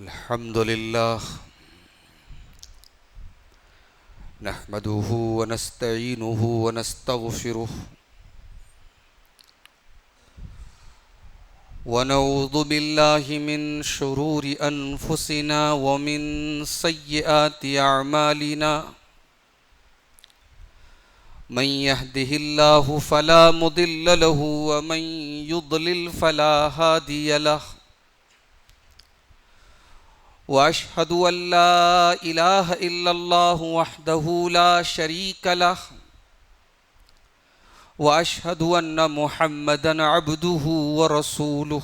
الحمد لله نحمده ونستعينه ونستغفره ونعوذ بالله من شرور أنفسنا ومن سيئات أعمالنا من يهده الله فلا مضل له ومن يضلل فلا هادي له وأشهد أن لا إله إلا الله وحده لا شريك له وأشهد أن محمدا عبده ورسوله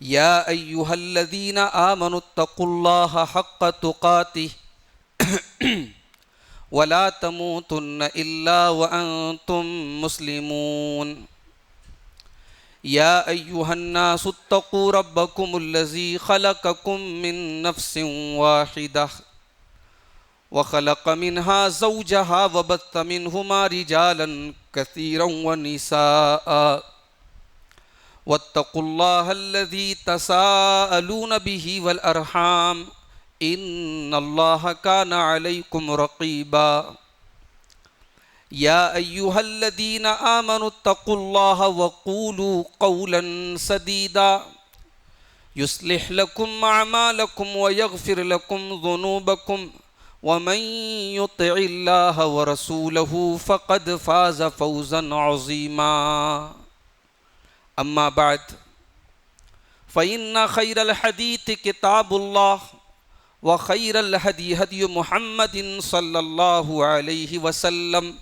يا أيها الذين آمنوا اتقوا الله حق تقاته ولا تموتن إلا وأنتم مسلمون يا أيها الناس اتقوا ربكم الذي خلقكم من نفس واحدة وخلق منها زوجها وبث منهما رجالا كثيرا ونساء واتقوا الله الذي تساءلون به والأرحام إن الله كان عليكم رقيبا يا أيها الذين آمنوا اتقوا الله وقولوا قولا سديدا يصلح لكم أعمالكم ويغفر لكم ذنوبكم ومن يطع الله ورسوله فقد فاز فوزا عظيما أما بعد فإن خير الحديث كتاب الله وخير الهدي هدي محمد صلى الله عليه وسلم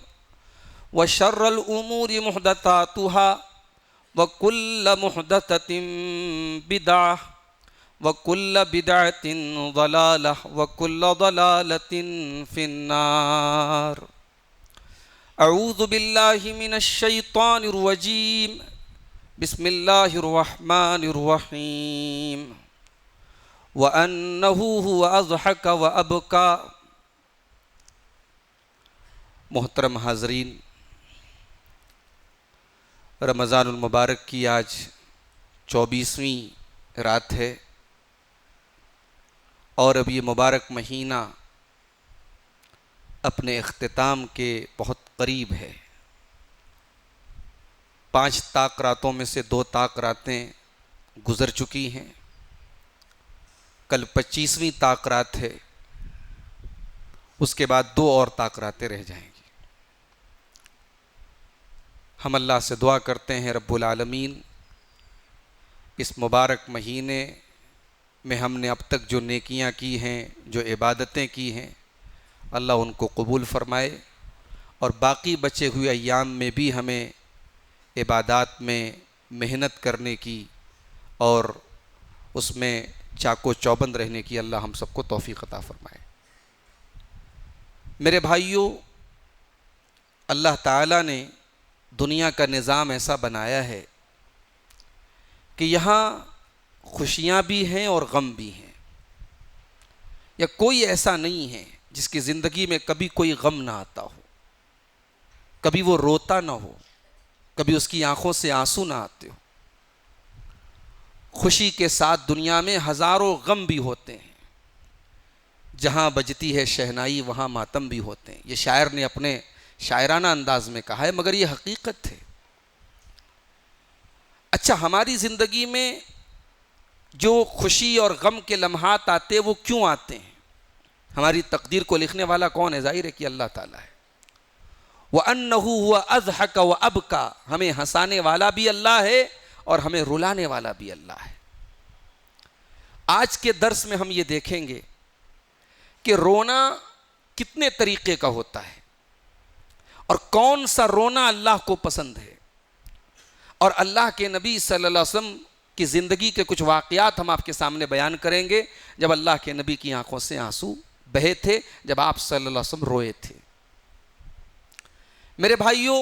وشر الأمور محدثاتها وكل محدثة بدعة وكل بدعة ضلالة وكل ضلالة في النار أعوذ بالله من الشيطان الرجيم بسم الله الرحمن الرحيم وأنه هو أضحك وأبكى محترم حاضرین، رمضان المبارک کی آج 24ویں رات ہے اور اب یہ مبارک مہینہ اپنے اختتام کے بہت قریب ہے۔ 5 طاق راتوں میں سے 2 طاق راتیں گزر چکی ہیں، کل 25ویں طاق رات ہے، اس کے بعد 2 اور طاق راتیں رہ جائیں گی۔ ہم اللہ سے دعا کرتے ہیں رب العالمین اس مبارک مہینے میں ہم نے اب تک جو نیکیاں کی ہیں، جو عبادتیں کی ہیں، اللہ ان کو قبول فرمائے اور باقی بچے ہوئے ایام میں بھی ہمیں عبادات میں محنت کرنے کی اور اس میں چاق و چوبند رہنے کی اللہ ہم سب کو توفیق عطا فرمائے۔ میرے بھائیوں، اللہ تعالیٰ نے دنیا کا نظام ایسا بنایا ہے کہ یہاں خوشیاں بھی ہیں اور غم بھی ہیں، یا کوئی ایسا نہیں ہے جس کی زندگی میں کبھی کوئی غم نہ آتا ہو، کبھی وہ روتا نہ ہو، کبھی اس کی آنکھوں سے آنسو نہ آتے ہو۔ خوشی کے ساتھ دنیا میں ہزاروں غم بھی ہوتے ہیں، جہاں بجتی ہے شہنائی وہاں ماتم بھی ہوتے ہیں۔ یہ شاعر نے اپنے شاعرانہ انداز میں کہا ہے، مگر یہ حقیقت ہے۔ اچھا، ہماری زندگی میں جو خوشی اور غم کے لمحات آتے وہ کیوں آتے ہیں؟ ہماری تقدیر کو لکھنے والا کون ہے؟ ظاہر ہے کہ اللہ تعالیٰ ہے۔ وَأَنَّهُ هُوَ أَضْحَكَ وَأَبْكَى، ہمیں ہنسانے والا بھی اللہ ہے اور ہمیں رلانے والا بھی اللہ ہے۔ آج کے درس میں ہم یہ دیکھیں گے کہ رونا کتنے طریقے کا ہوتا ہے اور کون سا رونا اللہ کو پسند ہے، اور اللہ کے نبی صلی اللہ علیہ وسلم کی زندگی کے کچھ واقعات ہم آپ کے سامنے بیان کریں گے جب اللہ کے نبی کی آنکھوں سے آنسو بہے تھے، جب آپ صلی اللہ علیہ وسلم روئے تھے۔ میرے بھائیوں،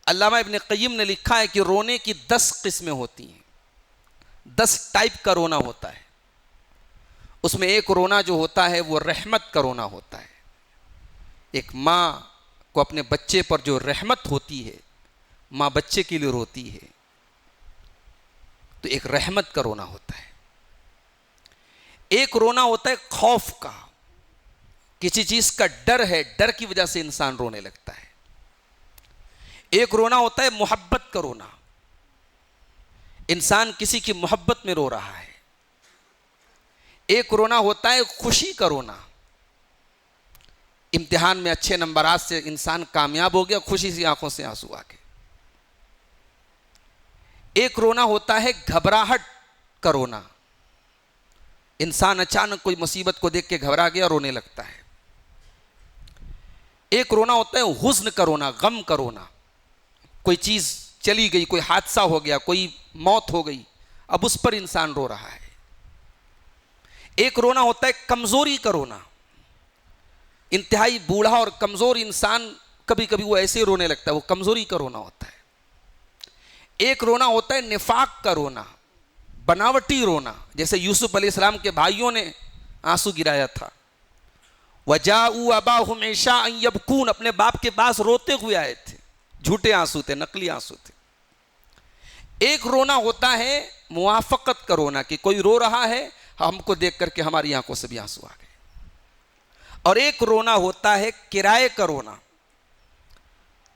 علامہ ابن قیم نے لکھا ہے کہ رونے کی 10 قسمیں ہوتی ہیں، 10 ٹائپ کا رونا ہوتا ہے۔ اس میں ایک رونا جو ہوتا ہے وہ رحمت کا رونا ہوتا ہے۔ ایک ماں کو اپنے بچے پر جو رحمت ہوتی ہے، ماں بچے کے لیے روتی ہے، تو ایک رحمت کا رونا ہوتا ہے، ایک رونا ہوتا ہے خوف کا، کسی چیز کا ڈر ہے، ڈر کی وجہ سے انسان رونے لگتا ہے، ایک رونا ہوتا ہے محبت کا رونا، انسان کسی کی محبت میں رو رہا ہے، ایک رونا ہوتا ہے خوشی کا رونا، امتحان میں اچھے نمبرات سے انسان کامیاب ہو گیا، خوشی سی آنکھوں سے آنسو آ گئے، ایک رونا ہوتا ہے گھبراہٹ کا رونا، انسان اچانک کوئی مصیبت کو دیکھ کے گھبرا گیا رونے لگتا ہے، ایک رونا ہوتا ہے حزن کا رونا، غم کا رونا، کوئی چیز چلی گئی، کوئی حادثہ ہو گیا، کوئی موت ہو گئی، اب اس پر انسان رو رہا ہے، ایک رونا ہوتا ہے کمزوری کا رونا، انتہائی بوڑھا اور کمزور انسان کبھی کبھی وہ ایسے رونے لگتا ہے، وہ کمزوری کا رونا ہوتا ہے، ایک رونا ہوتا ہے نفاق کا رونا، بناوٹی رونا، جیسے یوسف علیہ السلام کے بھائیوں نے آنسو گرایا تھا، وَجَاءُوا أَبَاهُمْ عِشَاءً يَبْكُونَ، اپنے باپ کے پاس روتے ہوئے آئے تھے، جھوٹے آنسو تھے، نقلی آنسو تھے، ایک رونا ہوتا ہے موافقت کا رونا، کہ کوئی رو رہا ہے ہم کو دیکھ کر کے ہماری آنکھوں سے بھی آنسو آ گئے، اور ایک رونا ہوتا ہے کرائے کا رونا،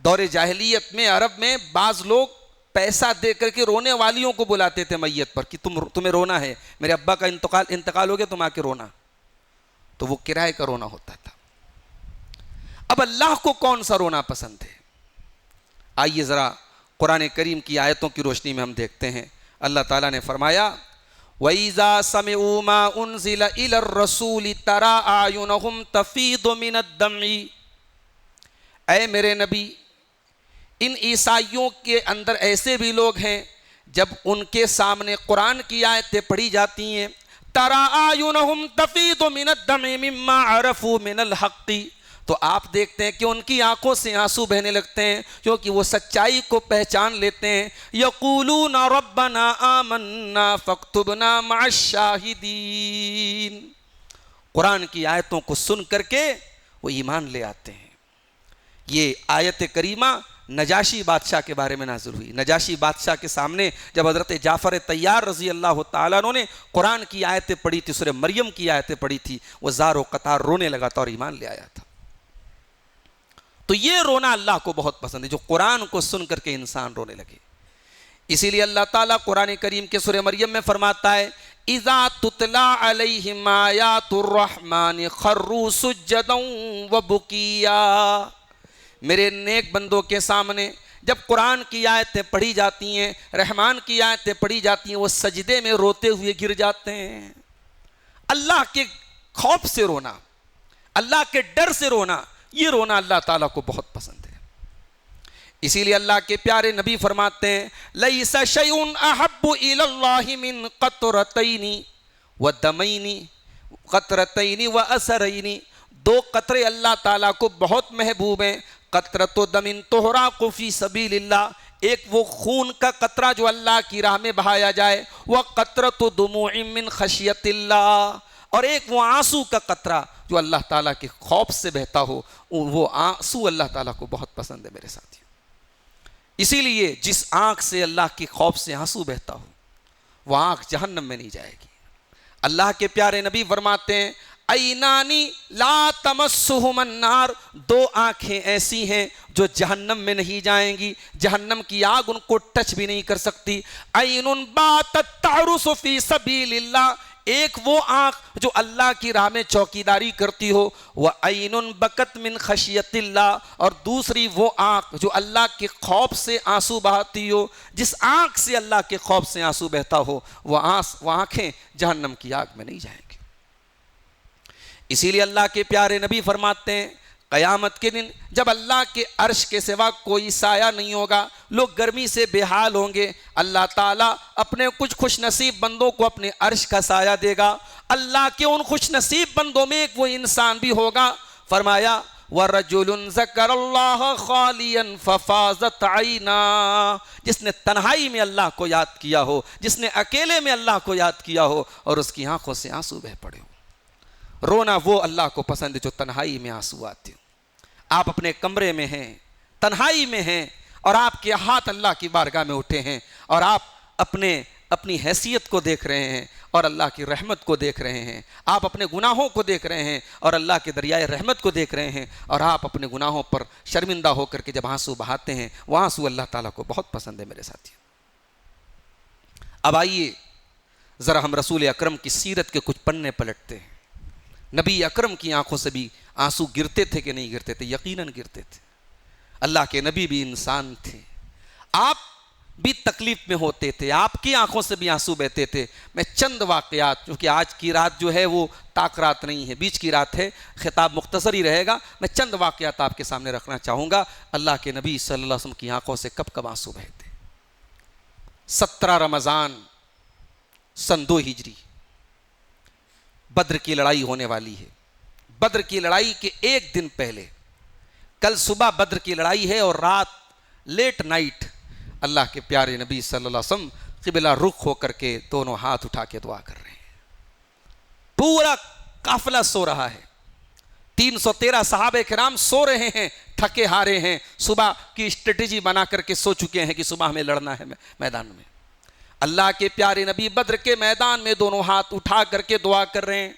دور جاہلیت میں عرب میں بعض لوگ پیسہ دے کر کے رونے والیوں کو بلاتے تھے میت پر، کہ تمہیں رونا ہے، میرے ابا کا انتقال ہو گیا، تم آ کے رونا، تو وہ کرائے کا رونا ہوتا تھا۔ اب اللہ کو کون سا رونا پسند ہے؟ آئیے ذرا قرآن کریم کی آیتوں کی روشنی میں ہم دیکھتے ہیں۔ اللہ تعالیٰ نے فرمایا وَإِذَا سَمِعُوا مَا أُنزِلَ إِلَى الرَّسُولِ تَرَىٰ أَعْيُنَهُمْ تَفِيضُ مِنَ الدَّمْعِ، اے میرے نبی، ان عیسائیوں کے اندر ایسے بھی لوگ ہیں جب ان کے سامنے قرآن کی آیتیں پڑھی جاتی ہیں، تَرَىٰ أَعْيُنَهُمْ تَفِيضُ مِنَ الدَّمْعِ مِمَّا عَرَفُوا مِنَ الْحَقِّ، تو آپ دیکھتے ہیں کہ ان کی آنکھوں سے آنسو بہنے لگتے ہیں کیونکہ وہ سچائی کو پہچان لیتے ہیں۔ یقولون ربنا آمنا فاکتبنا مع الشاہدین، قرآن کی آیتوں کو سن کر کے وہ ایمان لے آتے ہیں۔ یہ آیت کریمہ نجاشی بادشاہ کے بارے میں نازل ہوئی۔ نجاشی بادشاہ کے سامنے جب حضرت جعفر طیار رضی اللہ تعالیٰ عنہ نے قرآن کی آیتیں پڑھی تھی، سورہ مریم کی آیتیں پڑھی تھی، وہ زار و قطار رونے لگا تھا اور ایمان لے آیا تھا۔ تو یہ رونا اللہ کو بہت پسند ہے، جو قرآن کو سن کر کے انسان رونے لگے۔ اسی لیے اللہ تعالیٰ قرآن کریم کے سورہ مریم میں فرماتا ہے اِذَا تُتْلَىٰ عَلَيْهِمْ آیَاتُ الرَّحْمَٰنِ خَرُّوا سُجَّدًا وَبُكِيًّا، میرے نیک بندوں کے سامنے جب قرآن کی آیتیں پڑھی جاتی ہیں، رحمان کی آیتیں پڑھی جاتی ہیں، وہ سجدے میں روتے ہوئے گر جاتے ہیں۔ اللہ کے خوف سے رونا، اللہ کے ڈر سے رونا، یہ رونا اللہ تعالیٰ کو بہت پسند ہے۔ اسی لیے اللہ کے پیارے نبی فرماتے ہیں لَيْسَ شَيْءٌ أَحَبُّ إِلَى اللَّهِ مِنْ قَطْرَتَيْنِ وَدَمَيْنِ قَطْرَتَيْنِ وَأَثَرَيْنِ، دو قطرے اللہ تعالیٰ کو بہت محبوب ہیں، قطرۃ دم تحراق فی سبیل اللہ، ایک وہ خون کا قطرہ جو اللہ کی راہ میں بہایا جائے، وَقَطْرَةُ دُمُوعٍ مِّنْ خَشْيَةِ اللَّهِ، اور ایک وہ آنسو کا قطرہ جو اللہ تعالیٰ کے خوف سے بہتا ہو، وہ آنسو اللہ تعالیٰ کو بہت پسند ہے میرے ساتھیوں۔ اسی لیے جس آنکھ سے اللہ کے خوف سے آنسو بہتا ہو وہ آنکھ جہنم میں نہیں جائے گی۔ اللہ کے پیارے نبی فرماتے ہیں عینانی لا تمسہم النار، دو آنکھیں ایسی ہیں جو جہنم میں نہیں جائیں گی، جہنم کی آگ ان کو ٹچ بھی نہیں کر سکتی۔ عین باتت تعرس فی سبیل اللہ، ایک وہ آنکھ جو اللہ کی راہ میں چوکیداری کرتی ہو، وَعَيْنٌ بَكَتْ مِنْ خَشْيَةِ اللَّهِ، اور دوسری وہ آنکھ جو اللہ کے خوف سے آنسو بہاتی ہو۔ جس آنکھ سے اللہ کے خوف سے آنسو بہتا ہو وہ آنکھیں جہنم کی آگ میں نہیں جائیں گی۔ اسی لیے اللہ کے پیارے نبی فرماتے ہیں قیامت کے دن جب اللہ کے عرش کے سوا کوئی سایہ نہیں ہوگا، لوگ گرمی سے بے حال ہوں گے، اللہ تعالیٰ اپنے کچھ خوش نصیب بندوں کو اپنے عرش کا سایہ دے گا۔ اللہ کے ان خوش نصیب بندوں میں ایک وہ انسان بھی ہوگا، فرمایا وَرَجُلٌ ذَكَرَ اللَّهَ خَالِيًا فَفَاضَتْ عَيْنَاهُ، جس نے تنہائی میں اللہ کو یاد کیا ہو، جس نے اکیلے میں اللہ کو یاد کیا ہو اور اس کی آنکھوں سے آنسو بہہ پڑے ہو۔ رونا وہ اللہ کو پسند ہے جو تنہائی میں آنسو آتے ہو۔ آپ اپنے کمرے میں ہیں، تنہائی میں ہیں، اور آپ کے ہاتھ اللہ کی بارگاہ میں اٹھے ہیں، اور آپ اپنے اپنی حیثیت کو دیکھ رہے ہیں اور اللہ کی رحمت کو دیکھ رہے ہیں، آپ اپنے گناہوں کو دیکھ رہے ہیں اور اللہ کے دریائے رحمت کو دیکھ رہے ہیں، اور آپ اپنے گناہوں پر شرمندہ ہو کر کے جب آنسو بہاتے ہیں، وہ آنسو اللہ تعالیٰ کو بہت پسند ہے میرے ساتھی۔ اب آئیے ذرا ہم رسول اکرم کی سیرت کے کچھ پنے پلٹتے ہیں۔ نبی اکرم کی آنکھوں سے بھی آنسو گرتے تھے کہ نہیں گرتے تھے؟ یقیناً گرتے تھے۔ اللہ کے نبی بھی انسان تھے، آپ بھی تکلیف میں ہوتے تھے، آپ کی آنکھوں سے بھی آنسو بہتے تھے۔ میں چند واقعات، کیونکہ آج کی رات جو ہے وہ تاک رات نہیں ہے، بیچ کی رات ہے، خطاب مختصر ہی رہے گا، میں چند واقعات آپ کے سامنے رکھنا چاہوں گا۔ اللہ کے نبی صلی اللہ علیہ وسلم کی آنکھوں سے کب کب آنسو بہتے۔ 17 رمضان سن 2 ہجری، بدر کی لڑائی ہونے والی ہے۔ بدر کی لڑائی کے ایک دن پہلے، کل صبح بدر کی لڑائی ہے اور رات لیٹ نائٹ اللہ کے پیارے نبی صلی اللہ علیہ وسلم قبلہ رخ ہو کر کے دونوں ہاتھ اٹھا کے دعا کر رہے ہیں۔ پورا قافلہ سو رہا ہے، 313 صحابہ کرام سو رہے ہیں، تھکے ہارے ہیں، صبح کی اسٹریٹجی بنا کر کے سو چکے ہیں کہ صبح ہمیں لڑنا ہے میدان میں۔ اللہ کے پیارے نبی بدر کے میدان میں دونوں ہاتھ اٹھا کر کے دعا کر رہے ہیں۔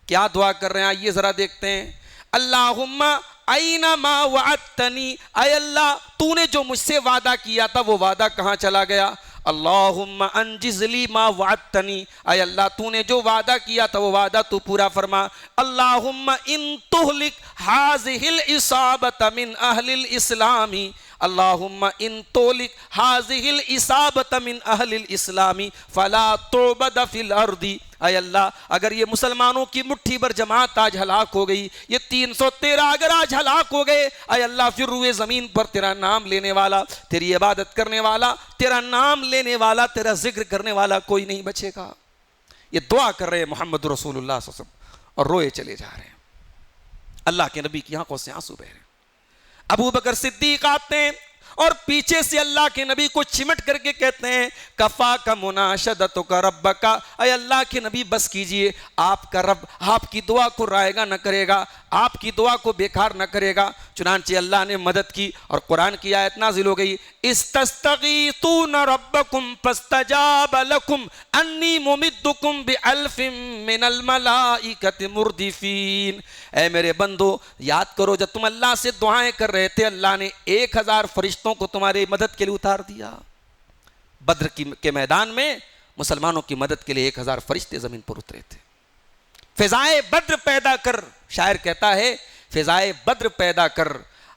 کیا دعا کر رہے ہیں آئیے ذرا دیکھتے ہیں۔ اللہم این ما وعدتنی، اے اللہ تو نے جو مجھ سے وعدہ کیا تھا وہ وعدہ کہاں چلا گیا؟ اللہم انجز لی ما وعدتنی، اے اللہ تو نے جو وعدہ کیا تھا وہ وعدہ تو پورا فرما۔ اللہم ان تہلک ہذہ العصابۃ من اہل الاسلام، اللہم ان تولک ہذہ العصابۃ من اہل الاسلام فلا تعبد فی الارض، اے اللہ اگر یہ مسلمانوں کی مٹھی بھر جماعت آج ہلاک ہو گئی، یہ 313 اگر آج ہلاک ہو گئے، اے اللہ پھر روئے زمین پر تیرا نام لینے والا، تیری عبادت کرنے والا، تیرا نام لینے والا، تیرا ذکر کرنے والا کوئی نہیں بچے گا۔ یہ دعا کر رہے ہیں محمد رسول اللہ صلی اللہ علیہ وسلم اور روئے چلے جا رہے ہیں۔ اللہ کے نبی کی آنکھوں سے آنسو بہ رہے ہیں۔ ابو بکر صدیق آتے ہیں اور پیچھے سے اللہ کے نبی کو چمٹ کر کے کہتے ہیں کفاک مناشدتک ربک، اے اللہ کے نبی بس کیجئے، آپ کا رب آپ کی دعا کو رائے گا نہ کرے گا، آپ کی دعا کو بیکار نہ کرے گا۔ چنانچہ اللہ نے مدد کی اور قرآن کی آیت نازل ہو گئی، استستغیثون ربکم فاستجاب لکم انی ممدکم بألف من الملائکۃ مردفین۔ اے میرے بندو یاد کرو جب تم اللہ سے دعائیں کر رہے تھے، اللہ نے 1000 فرشتوں کو تمہاری مدد کے لیے اتار دیا۔ بدر کے میدان میں مسلمانوں کی مدد کے لیے 1000 فرشتے زمین پر اترے تھے۔ فضائے بدر پیدا کر، شاعر کہتا ہے فضائے بدر پیدا کر۔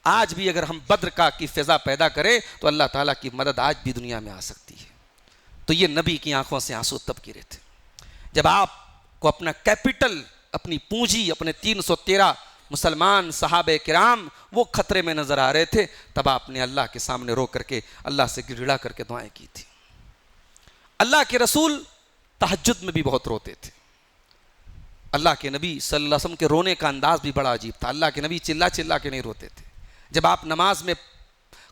آج بھی اگر ہم بدر کی فضا پیدا کریں تو اللہ تعالیٰ کی مدد آج بھی دنیا میں آ سکتی ہے۔ تو یہ نبی کی آنکھوں سے آنسو تب گرے تھے جب آپ کو اپنا کیپٹل، اپنی پونجی، اپنے 313 مسلمان صحابہ کرام وہ خطرے میں نظر آ رہے تھے، تب آپ نے اللہ کے سامنے رو کر کے اللہ سے گڑگڑا کر کے دعائیں کی تھی۔ اللہ کے رسول تہجد میں بھی بہت روتے تھے۔ اللہ کے نبی صلی اللہ علیہ وسلم کے رونے کا انداز بھی بڑا عجیب تھا۔ اللہ کے نبی چلا چلا کے نہیں روتے تھے۔ جب آپ نماز میں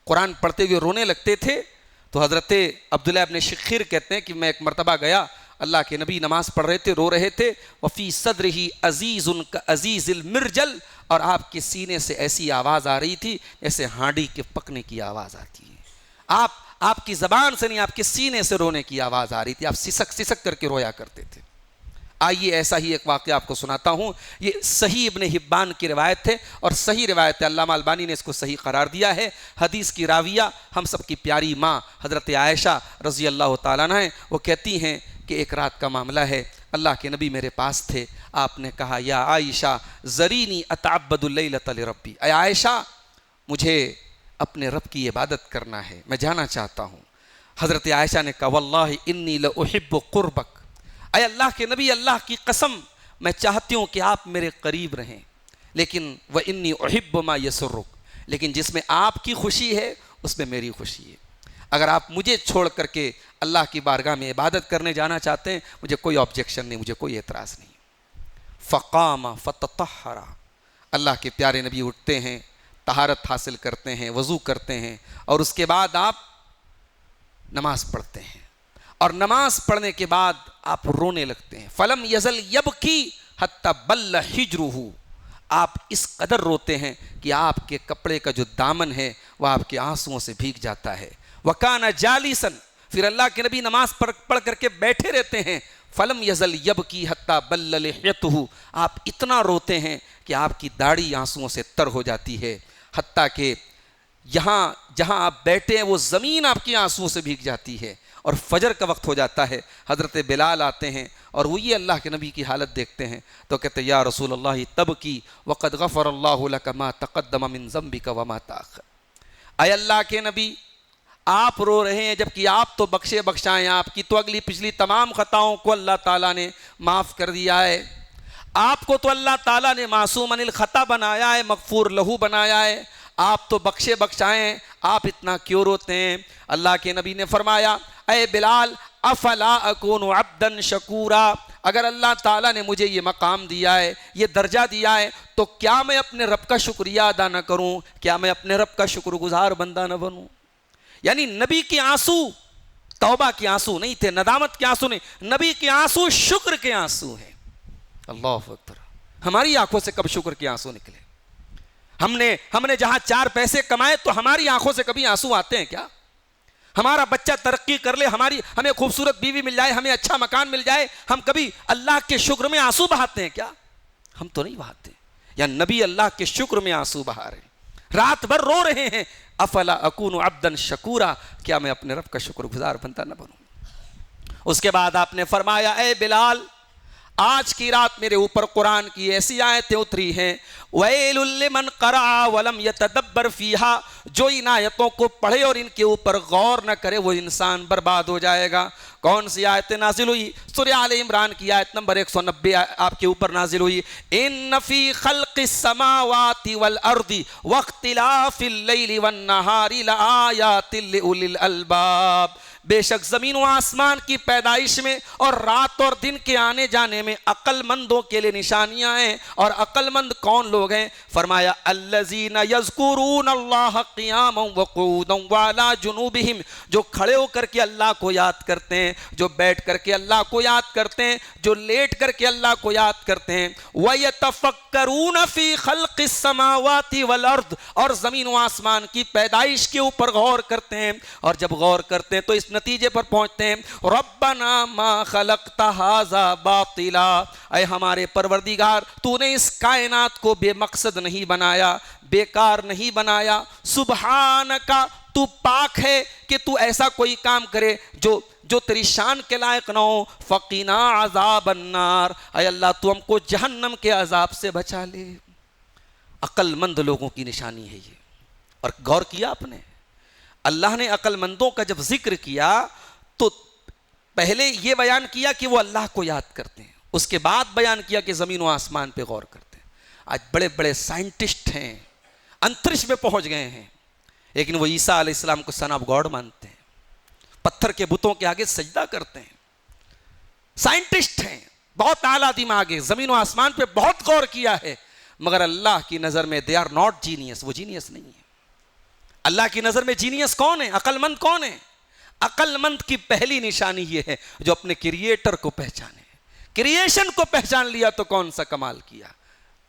قرآن پڑھتے ہوئے رونے لگتے تھے تو حضرت عبداللہ ابن شخیر کہتے ہیں کہ میں ایک مرتبہ گیا، اللہ کے نبی نماز پڑھ رہے تھے، رو رہے تھے، وفی صدرہ عزیز کعزیز المرجل، اور آپ کے سینے سے ایسی آواز آ رہی تھی جیسے ہانڈی کے پکنے کی آواز آتی ہے۔ آپ کی زبان سے نہیں، آپ کے سینے سے رونے کی آواز آ رہی تھی، آپ سسک سسک کر کے رویا کرتے تھے۔ آئیے ایسا ہی ایک واقعہ آپ کو سناتا ہوں۔ یہ صحیح ابن حبان کی روایت ہے اور صحیح روایت ہے، علامہ البانی نے اس کو صحیح قرار دیا ہے۔ حدیث کی راویہ ہم سب کی پیاری ماں حضرت عائشہ رضی اللہ تعالیٰ عنہ ہیں، وہ کہتی ہیں کہ ایک رات کا معاملہ ہے، اللہ کے نبی میرے پاس تھے، آپ نے کہا یا عائشہ ذرینی اتعبد اللیلۃ لربی، اے عائشہ مجھے اپنے رب کی عبادت کرنا ہے، میں جانا چاہتا ہوں۔ حضرت عائشہ نے کہا واللہ انی لأحب قربک، اے اللہ کے نبی اللہ کی قسم میں چاہتی ہوں کہ آپ میرے قریب رہیں، لیکن وانی احب ما یسرک، لیکن جس میں آپ کی خوشی ہے اس میں میری خوشی ہے۔ اگر آپ مجھے چھوڑ کر کے اللہ کی بارگاہ میں عبادت کرنے جانا چاہتے ہیں مجھے کوئی آبجیکشن نہیں، مجھے کوئی اعتراض نہیں۔ فقام فتطہر، اللہ کے پیارے نبی اٹھتے ہیں، طہارت حاصل کرتے ہیں، وضو کرتے ہیں اور اس کے بعد آپ نماز پڑھتے ہیں، اور نماز پڑھنے کے بعد آپ رونے لگتے ہیں۔ فلم یزل یبکی حتی بل حجرہ، آپ اس قدر روتے ہیں کہ آپ کے کپڑے کا جو دامن ہے وہ آپ کے آنسوؤں سے بھیگ جاتا ہے۔ وکان جالسا پھر اللہ کے نبی نماز پڑھ کر کے بیٹھے رہتے ہیں. فلم یزل یبکی حتی بل لحیتہ، آپ اتنا روتے ہیں کہ آپ کی داڑھی آنسوؤں سے تر ہو جاتی ہے، حتیٰ کہ جہاں آپ بیٹھے ہیں وہ زمین آپ کی آنسوؤں سے بھیگ جاتی ہے. اور فجر کا وقت ہو جاتا ہے، حضرت بلال آتے ہیں اور وہ یہ اللہ کے نبی کی حالت دیکھتے ہیں تو کہتے ہیں یا رسول اللہ تبکی وقد غفر اللہ لک ما تقدم من ذنبک وما تاخر. اے اللہ کے نبی آپ رو رہے ہیں جبکہ آپ تو بخشے بخشائیں، آپ کی تو اگلی پچھلی تمام خطاؤں کو اللہ تعالیٰ نے معاف کر دیا ہے. آپ کو تو اللہ تعالیٰ نے معصوم عن الخطا بنایا ہے، مغفور لہو بنایا ہے، آپ تو بخشے بخشائیں، آپ اتنا کیوں روتے ہیں؟ اللہ کے نبی نے فرمایا اے بلال افلا اکون عبدا شکورا، اگر اللہ تعالیٰ نے مجھے یہ مقام دیا ہے، یہ درجہ دیا ہے، تو کیا میں اپنے رب کا شکریہ ادا نہ کروں؟ کیا میں اپنے رب کا شکر گزار بندہ نہ بنوں؟ یعنی نبی کے آنسو توبہ کے آنسو نہیں تھے، ندامت کے آنسو نہیں، نبی کے آنسو شکر کے آنسو ہیں. اللہ اکبر. ہماری آنکھوں سے کب شکر کے آنسو نکلے؟ ہم نے جہاں 4 پیسے کمائے تو ہماری آنکھوں سے کبھی آنسو آتے ہیں کیا؟ ہمارا بچہ ترقی کر لے، ہمیں خوبصورت بیوی مل جائے، ہمیں اچھا مکان مل جائے، ہم کبھی اللہ کے شکر میں آنسو بہاتے ہیں کیا؟ ہم تو نہیں بہاتے. یا نبی اللہ کے شکر میں آنسو بہا رہے ہیں، رات بھر رو رہے ہیں افلا اکون عبدا شکورا، کیا میں اپنے رب کا شکر گزار بندہ نہ بنوں؟ اس کے بعد آپ نے فرمایا اے بلال آج کی رات میرے اوپر قرآن کی ایسی آیتیں اتری ہیں وَيْلٌ لِّمَنْ قَرَأَ وَلَمْ يَتَدَبَّرْ فِيهَا، جو ان آیتوں کو پڑھے اور ان کے اوپر غور نہ کرے وہ انسان برباد ہو جائے گا. کون سی آیت نازل ہوئی؟ سورہ آل عمران کی آیت نمبر 190 آپ کے اوپر نازل ہوئی. ان فی خلق السماوات والارض واختلاف اللیل والنہار لآیات لأولی الالباب، بے شک زمین و آسمان کی پیدائش میں اور رات اور دن کے آنے جانے میں عقل مندوں کے لیے نشانیاں ہیں. اور عقل مند کون لوگ ہیں؟ فرمایا الذین یذکرون اللہ قیاما وقعودا وعلی جنوبہم، جو کھڑے ہو کر کے اللہ کو یاد کرتے ہیں، جو بیٹھ کر کے اللہ کو یاد کرتے ہیں، جو لیٹ کر کے اللہ کو یاد کرتے ہیں. وَيَتَفَكَّرُونَ فِي خَلْقِ السَّمَاوَاتِ وَالْأَرْضِ، اور زمین و آسمان کی پیدائش کے اوپر غور کرتے ہیں. اور جب غور کرتے ہیں تو اس نتیجے پر پہنچتے ہیں ربنا ما خلقت ھذا باطلا، اے ہمارے پروردگار تو نے اس کائنات کو بے مقصد نہیں بنایا، بیکار نہیں بنایا. سبحانکا، تو پاک ہے کہ تو ایسا کوئی کام کرے جو تیری شان کے لائق نہ ہو. فقنا عذاب النار، اے اللہ تو ہم کو جہنم کے عذاب سے بچا لے. عقل مند لوگوں کی نشانی ہے یہ. اور غور کیا آپ نے، اللہ نے عقل مندوں کا جب ذکر کیا تو پہلے یہ بیان کیا کہ وہ اللہ کو یاد کرتے ہیں، اس کے بعد بیان کیا کہ زمین و آسمان پہ غور کرتے ہیں. آج بڑے بڑے سائنٹسٹ ہیں، انترش میں پہنچ گئے ہیں، لیکن وہ عیسیٰ علیہ السلام کو سن آف گاڈ مانتے ہیں، پتھر کے بتوں کے آگے سجدہ کرتے ہیں. سائنٹسٹ ہیں، بہت اعلیٰ دماغ ہے، زمین و آسمان پہ بہت غور کیا ہے، مگر اللہ کی نظر میں دے آر ناٹ جینیس، وہ جینیس نہیں ہے. اللہ کی نظر میں جینیس کون ہے؟ عقل مند کون ہے؟ عقل مند کی پہلی نشانی یہ ہے جو اپنے کریٹر کو پہچانے. کریشن کو پہچان لیا تو کون سا کمال کیا.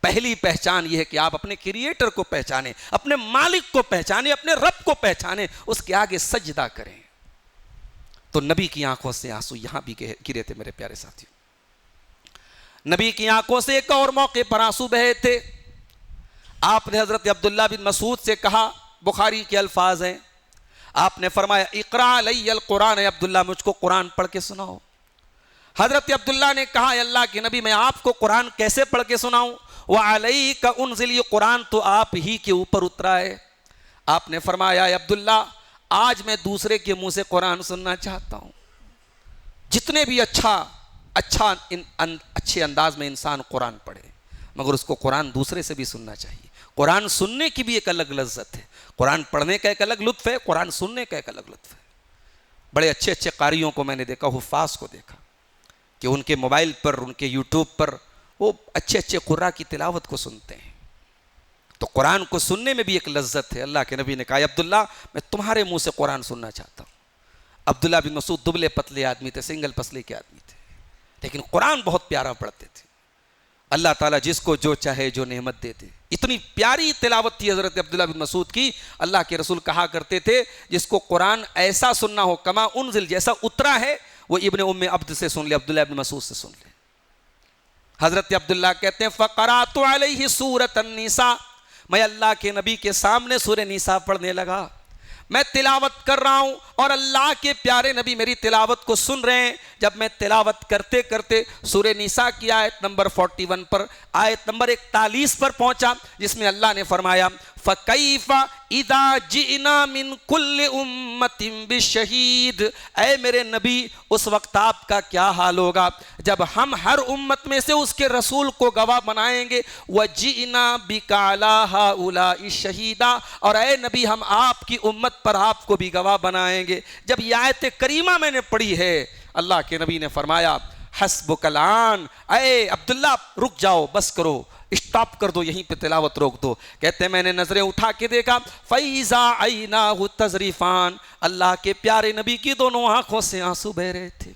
پہلی پہچان یہ ہے کہ آپ اپنے کریٹر کو پہچانیں، اپنے مالک کو پہچانیں، اپنے رب کو پہچانیں، اس کے آگے سجدہ کریں. تو نبی کی آنکھوں سے آنسو یہاں بھی گرے تھے میرے پیارے ساتھیوں. نبی کی آنکھوں سے ایک اور موقع پر آنسو بہے تھے. آپ نے حضرت عبداللہ بن مسعود سے کہا، بخاری کے الفاظ ہیں، آپ نے فرمایا اقرا علی القرآن، عبداللہ مجھ کو قرآن پڑھ کے سناؤ. حضرت عبداللہ نے کہا اے اللہ کے نبی میں آپ کو قرآن کیسے پڑھ کے سناؤں؟ وعلیک انزل، یہ قرآن تو آپ ہی کے اوپر اترا ہے. آپ نے فرمایا اے عبداللہ آج میں دوسرے کے منہ سے قرآن سننا چاہتا ہوں. جتنے بھی اچھے انداز میں انسان قرآن پڑھے، مگر اس کو قرآن دوسرے سے بھی سننا چاہیے. قرآن سننے کی بھی ایک الگ لذت ہے، قرآن پڑھنے کا ایک الگ لطف ہے، قرآن سننے کا ایک الگ لطف ہے. بڑے اچھے اچھے قاریوں کو میں نے دیکھا، حفاظ کو دیکھا کہ ان کے موبائل پر، ان کے یوٹیوب پر وہ اچھے اچھے قرآن کی تلاوت کو سنتے ہیں. تو قرآن کو سننے میں بھی ایک لذت ہے. اللہ کے نبی نے کہا عبداللہ میں تمہارے منہ سے قرآن سننا چاہتا ہوں. عبداللہ بن مسعود دبلے پتلے آدمی تھے، سنگل پسلے کے آدمی تھے، لیکن قرآن بہت پیارا پڑھتے تھے. اللہ تعالیٰ جس کو جو چاہے جو نعمت دے دے. اتنی پیاری تلاوت تھی حضرت عبداللہ بن مسعود کی. اللہ کے رسول کہا کرتے تھے جس کو قرآن ایسا سننا ہو کما انزل جیسا اترا ہے وہ ابن ام عبد سے سن لے, عبداللہ بن مسعود سے سن لے. حضرت عبداللہ کہتے ہیں فقرات علیہ سورۃ النساء, میں اللہ کے نبی کے سامنے سورہ نساء پڑھنے لگا. میں تلاوت کر رہا ہوں اور اللہ کے پیارے نبی میری تلاوت کو سن رہے ہیں. جب میں تلاوت کرتے کرتے سورہ نساء کی آیت نمبر 41 پر آیت نمبر 41 پر پہنچا جس میں اللہ نے فرمایا فَكَيْفَ إِذَا جِئْنَا مِن كُلِّ أُمَّةٍ بِشَهِيدٍ, اے میرے نبی اس وقت آپ کا کیا حال ہوگا جب ہم ہر امت میں سے اس کے رسول کو گواہ بنائیں گے. وَجِئْنَا بِكَ عَلَىٰ هَٰؤُلَاءِ شَهِيدًا, اور اے نبی ہم آپ کی امت پر آپ کو بھی گواہ بنائیں گے. جب یہ آیت کریمہ میں نے پڑھی ہے اللہ کے نبی نے فرمایا حسبک الآن, اے عبداللہ رک جاؤ, بس کرو, اسٹاپ کر دو, یہیں پہ تلاوت روک دو. کہتے ہیں میں نے نظریں اٹھا کے دیکھا فَإِذَا عَيْنَاهُ تَذْرِفَانِ, اللہ کے پیارے نبی کی دونوں آنکھوں سے آنسو بہ رہے تھے.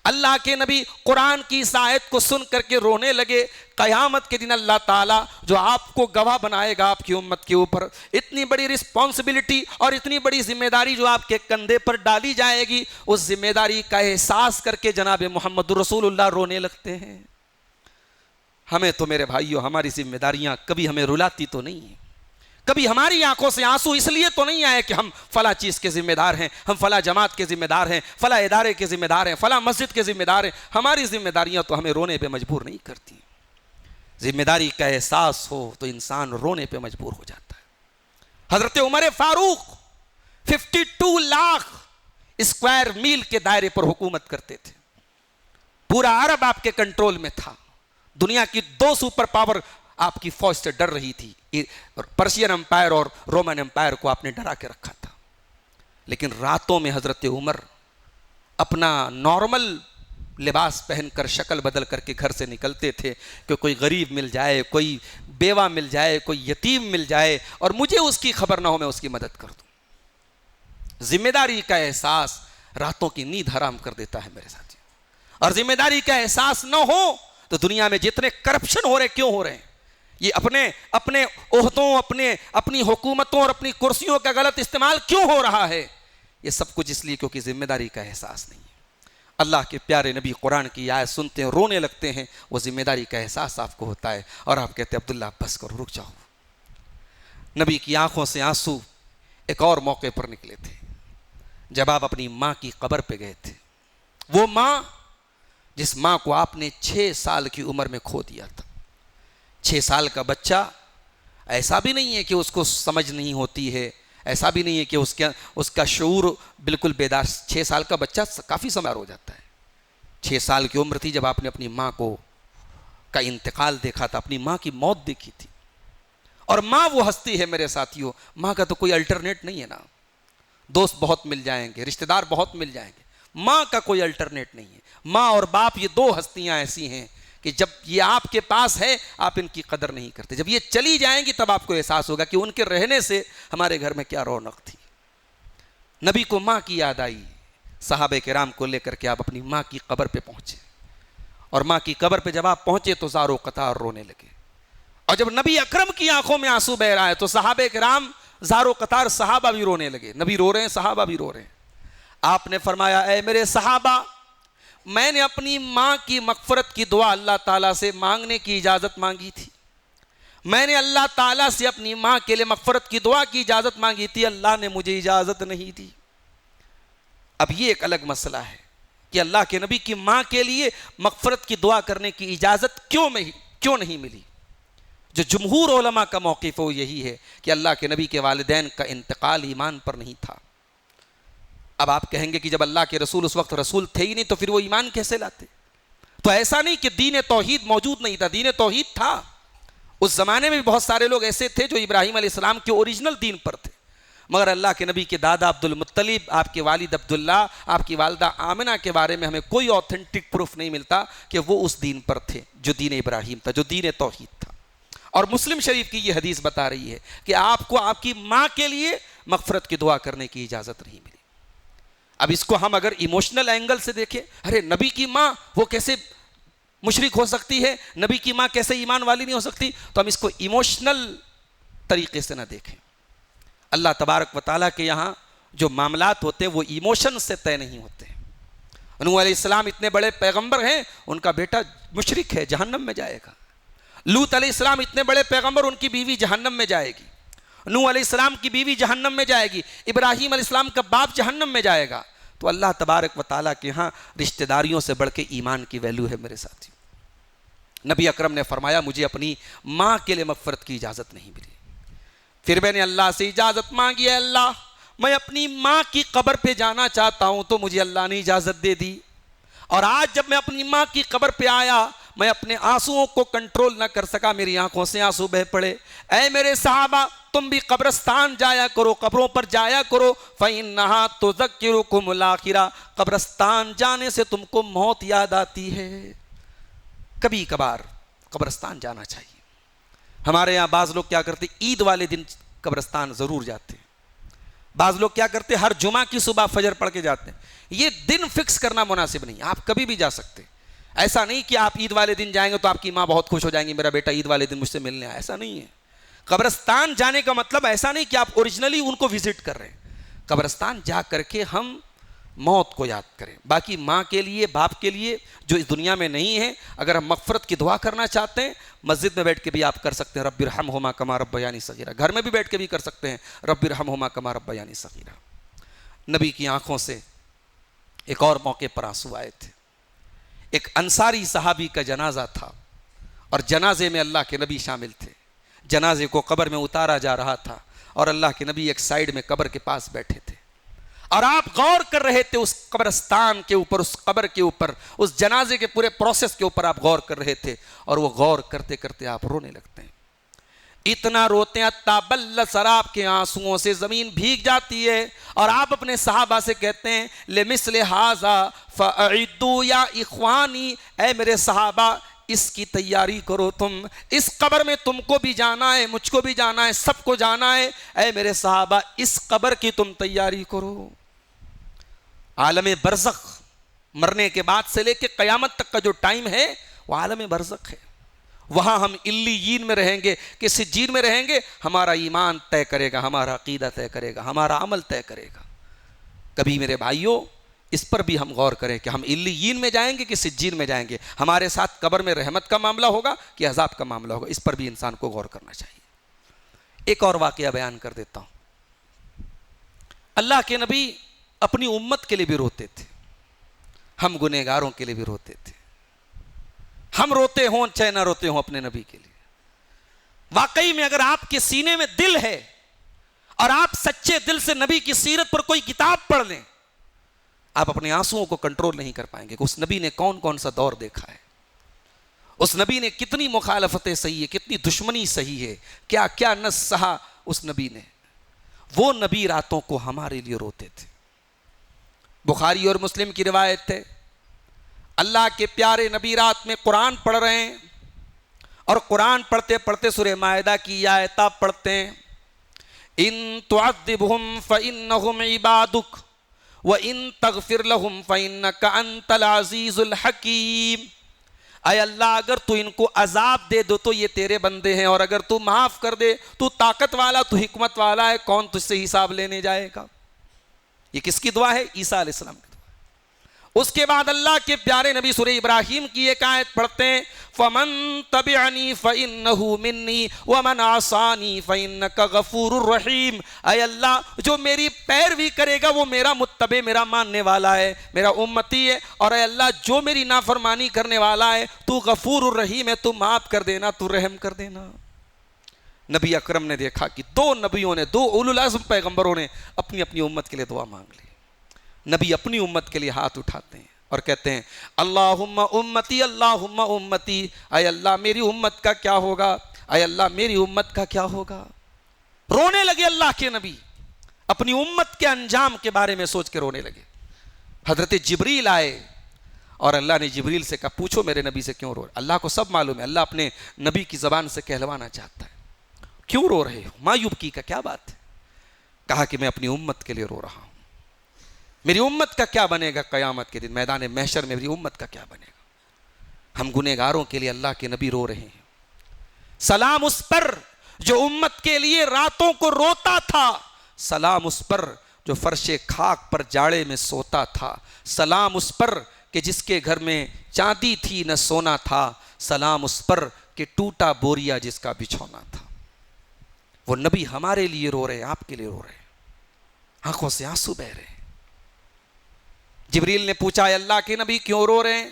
اللہ کے نبی قرآن کی اس آیت کو سن کر کے رونے لگے. قیامت کے دن اللہ تعالیٰ جو آپ کو گواہ بنائے گا آپ کی امت کے اوپر, اتنی بڑی رسپانسبلٹی اور اتنی بڑی ذمہ داری جو آپ کے کندھے پر ڈالی جائے گی, اس ذمہ داری کا احساس کر کے جناب محمد رسول اللہ رونے لگتے ہیں. ہمیں تو میرے بھائیوں ہماری ذمہ داریاں کبھی ہمیں رلاتی تو نہیں ہیں, کبھی ہماری آنکھوں سے آنسو اس لیے تو نہیں آئے کہ ہم فلاں چیز کے ذمہ دار ہیں, ہم فلاں جماعت کے ذمہ دار ہیں, فلاں ادارے کے ذمہ دار ہیں, فلاں مسجد کے ذمہ دار ہیں. ہماری ذمہ داریاں تو ہمیں رونے پہ مجبور نہیں کرتی. ذمہ داری کا احساس ہو تو انسان رونے پہ مجبور ہو جاتا ہے. حضرت عمر فاروق 52 لاکھ اسکوائر میل کے دائرے پر حکومت کرتے تھے. پورا عرب آپ کے کنٹرول میں تھا. دنیا کی 2 سپر پاور آپ کی فوج سے ڈر رہی تھی. پرشین امپائر اور رومن امپائر کو آپ نے ڈرا کے رکھا تھا. لیکن راتوں میں حضرت عمر اپنا نارمل لباس پہن کر شکل بدل کر کے گھر سے نکلتے تھے کہ کوئی غریب مل جائے, کوئی بیوہ مل جائے, کوئی یتیم مل جائے اور مجھے اس کی خبر نہ ہو, میں اس کی مدد کر دوں. ذمہ داری کا احساس راتوں کی نیند حرام کر دیتا ہے میرے ساتھی. اور ذمہ داری کا احساس نہ ہو تو دنیا میں جتنے کرپشن ہو رہے کیوں ہو رہے ہیں؟ یہ اپنے عہدوں, اپنی حکومتوں اور اپنی کرسیوں کا غلط استعمال کیوں ہو رہا ہے؟ یہ سب کچھ اس لیے کیونکہ ذمہ داری کا احساس نہیں ہے. اللہ کے پیارے نبی قرآن کی آیت سنتے ہیں رونے لگتے ہیں, وہ ذمہ داری کا احساس آپ کو ہوتا ہے اور آپ کہتے ہیں عبداللہ بس کرو, رک جاؤ. نبی کی آنکھوں سے آنسو ایک اور موقع پر نکلے تھے جب آپ اپنی ماں کی قبر پہ گئے تھے. وہ ماں جس ماں کو آپ نے 6 سال کی عمر میں کھو دیا تھا. 6 سال کا بچہ ایسا بھی نہیں ہے کہ اس کو سمجھ نہیں ہوتی ہے, ایسا بھی نہیں ہے کہ اس کا شعور بالکل بیدار. 6 سال کا بچہ کافی سمجھدار ہو جاتا ہے. 6 سال کی عمر تھی جب آپ نے اپنی ماں کا انتقال دیکھا تھا, اپنی ماں کی موت دیکھی تھی. اور ماں وہ ہستی ہے میرے ساتھیوں, ماں کا تو کوئی الٹرنیٹ نہیں ہے نا. دوست بہت مل جائیں گے, رشتہ دار بہت مل جائیں گے, ماں کا کوئی الٹرنیٹ نہیں ہے. ماں اور باپ یہ 2 ہستیاں ایسی ہیں کہ جب یہ آپ کے پاس ہے آپ ان کی قدر نہیں کرتے. جب یہ چلی جائیں گی تب آپ کو احساس ہوگا کہ ان کے رہنے سے ہمارے گھر میں کیا رونق تھی. نبی کو ماں کی یاد آئی. صحابہ کرام کو لے کر کے آپ اپنی ماں کی قبر پہ پہنچے, اور ماں کی قبر پہ جب آپ پہنچے تو زار و قطار رونے لگے. اور جب نبی اکرم کی آنکھوں میں آنسو بہ رہا ہے تو صحابہ کرام زار و قطار, صحابہ بھی رونے لگے. نبی رو رہے ہیں, صحابہ بھی رو رہے ہیں. آپ نے فرمایا اے میرے صحابہ, میں نے اپنی ماں کی مغفرت کی دعا اللہ تعالیٰ سے مانگنے کی اجازت مانگی تھی. میں نے اللہ تعالیٰ سے اپنی ماں کے لیے مغفرت کی دعا کی اجازت مانگی تھی, اللہ نے مجھے اجازت نہیں دی. اب یہ ایک الگ مسئلہ ہے کہ اللہ کے نبی کی ماں کے لیے مغفرت کی دعا کرنے کی اجازت کیوں نہیں ملی. جو جمہور علماء کا موقف ہے وہ یہی ہے کہ اللہ کے نبی کے والدین کا انتقال ایمان پر نہیں تھا. اب آپ کہیں گے کہ جب اللہ کے رسول اس وقت رسول تھے ہی نہیں تو پھر وہ ایمان کیسے لاتے؟ تو ایسا نہیں کہ دین توحید موجود نہیں تھا, دین توحید تھا. اس زمانے میں بھی بہت سارے لوگ ایسے تھے جو ابراہیم علیہ السلام کے اوریجنل دین پر تھے, مگر اللہ کے نبی کے دادا عبد المطلب, آپ کے والد عبداللہ, آپ کی والدہ آمنہ کے بارے میں ہمیں کوئی اوتھینٹک پروف نہیں ملتا کہ وہ اس دین پر تھے جو دین ابراہیم تھا, جو دین توحید تھا. اور مسلم شریف کی یہ حدیث بتا رہی ہے کہ آپ کو آپ کی ماں کے لیے مغفرت کی دعا کرنے کی اجازت نہیں ملی. اب اس کو ہم اگر ایموشنل اینگل سے دیکھیں, ارے نبی کی ماں وہ کیسے مشرک ہو سکتی ہے، نبی کی ماں کیسے ایمان والی نہیں ہو سکتی؟ تو ہم اس کو ایموشنل طریقے سے نہ دیکھیں. اللہ تبارک و تعالیٰ کے یہاں جو معاملات ہوتے ہیں وہ ایموشن سے طے نہیں ہوتے. نوح علیہ السلام اتنے بڑے پیغمبر ہیں، ان کا بیٹا مشرک ہے، جہنم میں جائے گا. لوط علیہ السلام اتنے بڑے پیغمبر، ان کی بیوی جہنم میں جائے گی. نوح علیہ السلام کی بیوی جہنم میں جائے گی. ابراہیم علیہ السلام کا باپ جہنم میں جائے گا. تو اللہ تبارک و تعالیٰ کے ہاں رشتہ داریوں سے بڑھ کے ایمان کی ویلیو ہے میرے ساتھی. نبی اکرم نے فرمایا مجھے اپنی ماں کے لیے مغفرت کی اجازت نہیں ملی. پھر میں نے اللہ سے اجازت مانگی، ہے اللہ میں اپنی ماں کی قبر پہ جانا چاہتا ہوں. تو مجھے اللہ نے اجازت دے دی. اور آج جب میں اپنی ماں کی قبر پہ آیا، میں اپنے آنسوؤں کو کنٹرول نہ کر سکا، میری آنکھوں سے آنسو بہہ پڑے. اے میرے صحابہ، تم بھی قبرستان جایا کرو، قبروں پر جایا کرو. فَإِنَّهَا تُذَكِّرُكُمُ الْآخِرَةَ، قبرستان جانے سے تم کو موت یاد آتی ہے. کبھی کبھار قبرستان جانا چاہیے. ہمارے یہاں بعض لوگ کیا کرتے، عید والے دن قبرستان ضرور جاتے ہیں. بعض لوگ کیا کرتے، ہر جمعہ کی صبح فجر پڑھ کے جاتے ہیں. یہ دن فکس کرنا مناسب نہیں. آپ کبھی بھی جا سکتے. ایسا نہیں کہ آپ عید والے دن جائیں گے تو آپ کی ماں بہت خوش ہو جائیں گی، میرا بیٹا عید والے دن مجھ سے ملنے آیا. ایسا نہیں ہے. قبرستان جانے کا مطلب ایسا نہیں کہ آپ اوریجنلی ان کو وزٹ کر رہے ہیں. قبرستان جا کر کے ہم موت کو یاد کریں. باقی ماں کے لیے، باپ کے لیے جو اس دنیا میں نہیں ہے، اگر ہم مغفرت کی دعا کرنا چاہتے ہیں، مسجد میں بیٹھ کے بھی آپ کر سکتے ہیں، رب ارحمہما کما ربیانی صغیرہ. گھر میں بھی بیٹھ کے بھی کر سکتے ہیں، رب ارحمہما کما ربیانی صغیرہ. نبی کی آنکھوں سے ایک اور موقع پر آنسو آئے تھے. ایک انصاری صحابی کا جنازہ تھا اور جنازے میں اللہ کے نبی شامل تھے. جنازے کو قبر میں اتارا جا رہا تھا اور اللہ کے نبی ایک سائیڈ میں قبر کے پاس بیٹھے تھے اور آپ غور کر رہے تھے اس قبرستان کے اوپر، اس قبر کے اوپر، اس جنازے کے پورے پروسیس کے اوپر آپ غور کر رہے تھے. اور وہ غور کرتے کرتے آپ رونے لگتے ہیں. اتنا روتے ہیں تابل سراب کے آنسوؤں سے زمین بھیگ جاتی ہے. اور آپ اپنے صحابہ سے کہتے ہیں لمثل ھذا فاعدوا یا اخوانی، اے میرے صحابہ اس کی تیاری کرو. تم اس قبر میں تم کو بھی جانا ہے، مجھ کو بھی جانا ہے، سب کو جانا ہے. اے میرے صحابہ اس قبر کی تم تیاری کرو. عالم برزخ، مرنے کے بعد سے لے کے قیامت تک کا جو ٹائم ہے وہ عالم برزخ ہے. وہاں ہم علیین میں رہیں گے کہ سجین میں رہیں گے. ہمارا ایمان طے کرے گا، ہمارا عقیدہ طے کرے گا، ہمارا عمل طے کرے گا. کبھی میرے بھائیوں اس پر بھی ہم غور کریں کہ ہم علیین میں جائیں گے کہ سجین میں جائیں گے. ہمارے ساتھ قبر میں رحمت کا معاملہ ہوگا کہ عذاب کا معاملہ ہوگا. اس پر بھی انسان کو غور کرنا چاہیے. ایک اور واقعہ بیان کر دیتا ہوں. اللہ کے نبی اپنی امت کے لیے بھی روتے تھے، ہم گنہگاروں کے لیے بھی روتے تھے. ہم روتے ہوں چاہے نہ روتے ہوں اپنے نبی کے لیے. واقعی میں اگر آپ کے سینے میں دل ہے اور آپ سچے دل سے نبی کی سیرت پر کوئی کتاب پڑھ لیں، آپ اپنے آنسوؤں کو کنٹرول نہیں کر پائیں گے کہ اس نبی نے کون کون سا دور دیکھا ہے، اس نبی نے کتنی مخالفتیں سہی ہے، کتنی دشمنی سہی ہے، کیا کیا نہ سہا اس نبی نے. وہ نبی راتوں کو ہمارے لیے روتے تھے. بخاری اور مسلم کی روایت ہے، اللہ کے پیارے نبی رات میں قرآن پڑھ رہے ہیں اور قرآن پڑھتے پڑھتے سورہ مائدہ کی آیت پڑھتے ہیں، ان تعذبہم فانہم عبادک وان تغفر لہم فانک انت العزیز الحکیم. اے اللہ اگر تو ان کو عذاب دے دو تو یہ تیرے بندے ہیں، اور اگر تو معاف کر دے تو طاقت والا، تو حکمت والا ہے، کون تجھ سے حساب لینے جائے گا. یہ کس کی دعا ہے؟ عیسیٰ علیہ السلام کی دعا. اس کے بعد اللہ کے پیارے نبی سورہ ابراہیم کی ایک آیت پڑھتے ہیں، فَمَن تَبِعَنِي فَإِنَّهُ مِنِّي وَمَنْ عَصَانِي فَإِنَّكَ غَفُورٌ رَحِيمٌ. اے اللہ جو میری پیروی کرے گا وہ میرا متبع، میرا ماننے والا ہے، میرا امتی ہے. اور اے اللہ جو میری نافرمانی کرنے والا ہے تو غفور الرحیم ہے، تو معاف کر دینا، تو رحم کر دینا. نبی اکرم نے دیکھا کہ دو نبیوں نے، دو اولو العزم پیغمبروں نے اپنی اپنی امت کے لیے دعا مانگ لی. نبی اپنی امت کے لیے ہاتھ اٹھاتے ہیں اور کہتے ہیں اللہم امتی، اللہم امتی. اے اللہ میری امت کا کیا ہوگا، اے اللہ میری امت کا کیا ہوگا. رونے لگے اللہ کے نبی، اپنی امت کے انجام کے بارے میں سوچ کے رونے لگے. حضرت جبریل آئے اور اللہ نے جبریل سے کہا پوچھو میرے نبی سے کیوں رو رہے. اللہ کو سب معلوم ہے، اللہ اپنے نبی کی زبان سے کہلوانا چاہتا ہے. کیوں رو رہے ہو، ما یبکی کا کیا بات ہے؟ کہا کہ میں اپنی امت کے لیے رو رہا ہوں. میری امت کا کیا بنے گا قیامت کے دن، میدان محشر میں میری امت کا کیا بنے گا. ہم گنہگاروں کے لیے اللہ کے نبی رو رہے ہیں. سلام اس پر جو امت کے لیے راتوں کو روتا تھا. سلام اس پر جو فرش خاک پر جاڑے میں سوتا تھا. سلام اس پر کہ جس کے گھر میں چاندی تھی نہ سونا تھا. سلام اس پر کہ ٹوٹا بوریا جس کا بچھونا تھا. وہ نبی ہمارے لیے رو رہے ہیں, آپ کے لیے رو رہے ہیں, آنکھوں سے آنسو بہ رہے ہیں. جبریل نے پوچھا اے اللہ کے نبی کیوں رو رہے ہیں؟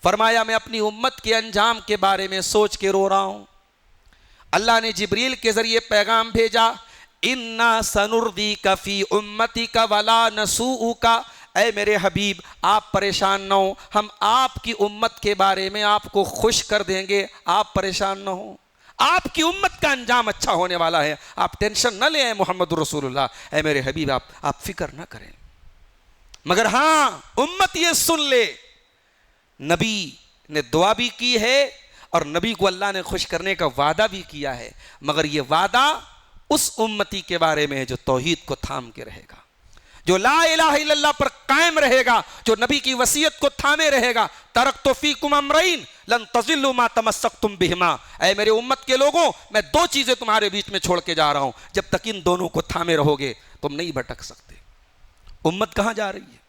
فرمایا میں اپنی امت کے انجام کے بارے میں سوچ کے رو رہا ہوں. اللہ نے جبریل کے ذریعے پیغام بھیجا, اِنَّا سَنُرْضِيكَ فِي أُمَّتِكَ وَلَا نَسُوءُكَ. اے میرے حبیب آپ پریشان نہ ہوں, ہم آپ کی امت کے بارے میں آپ کو خوش کر دیں گے, آپ پریشان نہ ہوں. آپ کی امت کا انجام اچھا ہونے والا ہے, آپ ٹینشن نہ لیں محمد رسول اللہ. اے میرے حبیب آپ فکر نہ کریں. مگر ہاں امت یہ سن لے, نبی نے دعا بھی کی ہے اور نبی کو اللہ نے خوش کرنے کا وعدہ بھی کیا ہے, مگر یہ وعدہ اس امتی کے بارے میں ہے جو توحید کو تھام کے رہے گا, جو لا الہ الا اللہ پر قائم رہے گا, جو نبی کی وصیت کو تھامے رہے گا. ترکت فیکم امرین لن تضلوا ما تمسکتم بہما. اے میرے امت کے لوگوں, میں دو چیزیں تمہارے بیچ میں چھوڑ کے جا رہا ہوں, جب تک ان دونوں کو تھامے رہو گے تم نہیں بھٹک سکتے. امت کہاں جا رہی ہے؟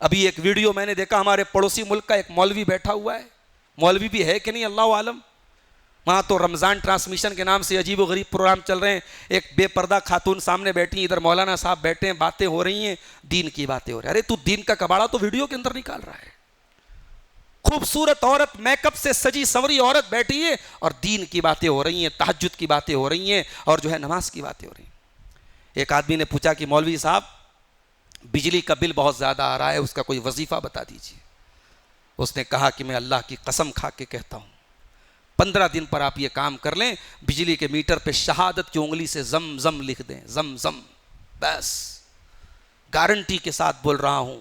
ابھی ایک ویڈیو میں نے دیکھا, ہمارے پڑوسی ملک کا ایک مولوی بیٹھا ہوا ہے, مولوی بھی ہے کہ نہیں اللہ عالم, وہاں تو رمضان ٹرانسمیشن کے نام سے عجیب و غریب پروگرام چل رہے ہیں. ایک بے پردہ خاتون سامنے بیٹھی, ادھر مولانا صاحب بیٹھے ہیں, باتیں ہو رہی ہیں, دین کی باتیں ہو رہی ہیں. ارے تو دین کا کباڑا تو ویڈیو کے اندر نکال رہا ہے. خوبصورت عورت, میک اپ سے سجی سوری عورت بیٹھی ہے اور دین کی باتیں ہو رہی ہیں, تہجد کی باتیں ہو رہی ہیں اور جو ہے نماز کی باتیں ہو رہی ہیں. ایک آدمی نے پوچھا کہ مولوی صاحب بجلی کا بل بہت زیادہ آ رہا ہے, اس کا کوئی وظیفہ بتا دیجیے. اس نے کہا کہ میں اللہ کی قسم کھا کے کہتا ہوں 15 دن پر آپ یہ کام کر لیں, بجلی کے میٹر پہ شہادت کی انگلی سے زم زم لکھ دیں, زم زم, بس گارنٹی کے ساتھ بول رہا ہوں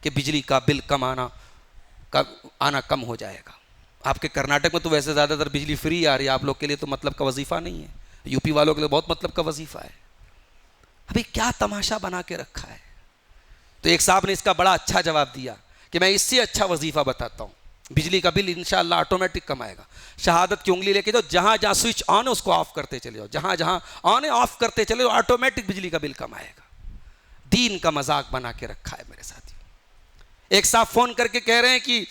کہ بجلی کا بل کم آنا کم ہو جائے گا. آپ کے کرناٹک میں تو ویسے زیادہ تر بجلی فری آ رہی ہے, آپ لوگ کے لیے تو مطلب کا وظیفہ نہیں ہے, یو پی والوں کے لیے بہت مطلب کا وظیفہ ہے. ابھی کیا تماشا بنا کے رکھا ہے. تو ایک صاحب نے اس کا بڑا اچھا جواب دیا کہ میں اس سے اچھا وظیفہ بتاتا ہوں, بجلی کا بل انشاءاللہ آٹومیٹک کم آئے گا. شہادت کی انگلی لے کے جاؤ, جہاں جہاں سوئچ آن ہے اس کو آف کرتے چلے جاؤ, جہاں جہاں آن ہے آف کرتے چلے جاؤ, آٹومیٹک بجلی کا بل کم آئے گا. دین کا مذاق بنا کے رکھا ہے میرے ساتھی. ایک صاحب فون کر کے کہہ رہے ہیں کہ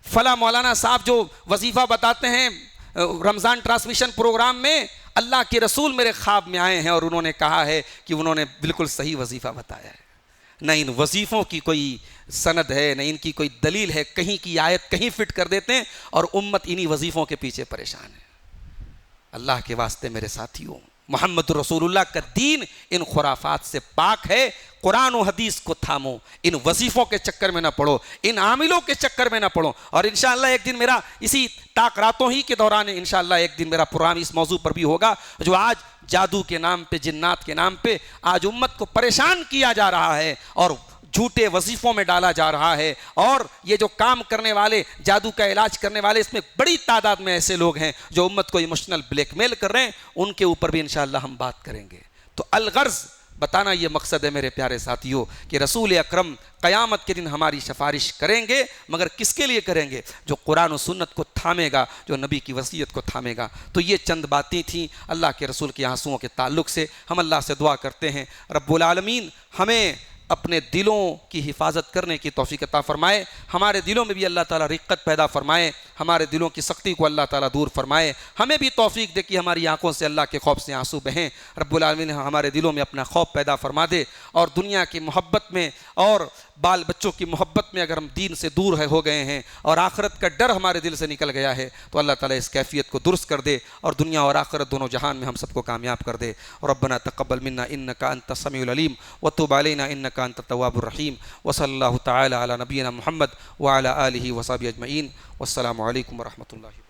فلاں مولانا صاحب جو وظیفہ بتاتے ہیں رمضان ٹرانسمیشن پروگرام میں, اللہ کے رسول میرے خواب میں آئے ہیں اور انہوں نے کہا ہے کہ انہوں نے بالکل صحیح وظیفہ بتایا ہے. نہ ان وظیفوں کی کوئی سند ہے, نہ ان کی کوئی دلیل ہے, کہیں کی آیت کہیں فٹ کر دیتے ہیں اور امت انہی وظیفوں کے پیچھے پریشان ہے. اللہ کے واسطے میرے ساتھیوں, محمد رسول اللہ کا دین ان خرافات سے پاک ہے. قرآن و حدیث کو تھامو, ان وظیفوں کے چکر میں نہ پڑو, ان عاملوں کے چکر میں نہ پڑو. اور انشاءاللہ ایک دن میرا اسی طاق راتوں ہی کے دوران انشاءاللہ ایک دن میرا پروگرام اس موضوع پر بھی ہوگا, جو آج جادو کے نام پہ, جنات کے نام پہ آج امت کو پریشان کیا جا رہا ہے اور جھوٹے وظیفوں میں ڈالا جا رہا ہے. اور یہ جو کام کرنے والے, جادو کا علاج کرنے والے, اس میں بڑی تعداد میں ایسے لوگ ہیں جو امت کو ایموشنل بلیک میل کر رہے ہیں. ان کے اوپر بھی انشاءاللہ ہم بات کریں گے. تو الغرض بتانا یہ مقصد ہے میرے پیارے ساتھیوں کہ رسول اکرم قیامت کے دن ہماری سفارش کریں گے, مگر کس کے لیے کریں گے؟ جو قرآن و سنت کو تھامے گا, جو نبی کی وصیت کو تھامے گا. تو یہ چند باتیں تھیں اللہ کے رسول کے آنسوؤں کے تعلق سے. ہم اللہ سے دعا کرتے ہیں رب العالمین ہمیں اپنے دلوں کی حفاظت کرنے کی توفیق عطا فرمائے. ہمارے دلوں میں بھی اللہ تعالیٰ رقت پیدا فرمائے, ہمارے دلوں کی سختی کو اللہ تعالیٰ دور فرمائے. ہمیں بھی توفیق دے کہ ہماری آنکھوں سے اللہ کے خوف سے آنسو بہیں. رب العالمین ہمارے دلوں میں اپنا خوف پیدا فرما دے, اور دنیا کی محبت میں اور بال بچوں کی محبت میں اگر ہم دین سے دور ہو گئے ہیں اور آخرت کا ڈر ہمارے دل سے نکل گیا ہے, تو اللہ تعالیٰ اس کیفیت کو درست کر دے اور دنیا اور آخرت دونوں جہان میں ہم سب کو کامیاب کر دے. ربنا تقبل منا انک انت السمیع العلیم وتب علینا انک انت التواب الرحیم. وصلی اللہ تعالی علی نبینا محمد وعلی آلہ وصحبہ اجمعین. والسلام علیکم ورحمۃ اللہ.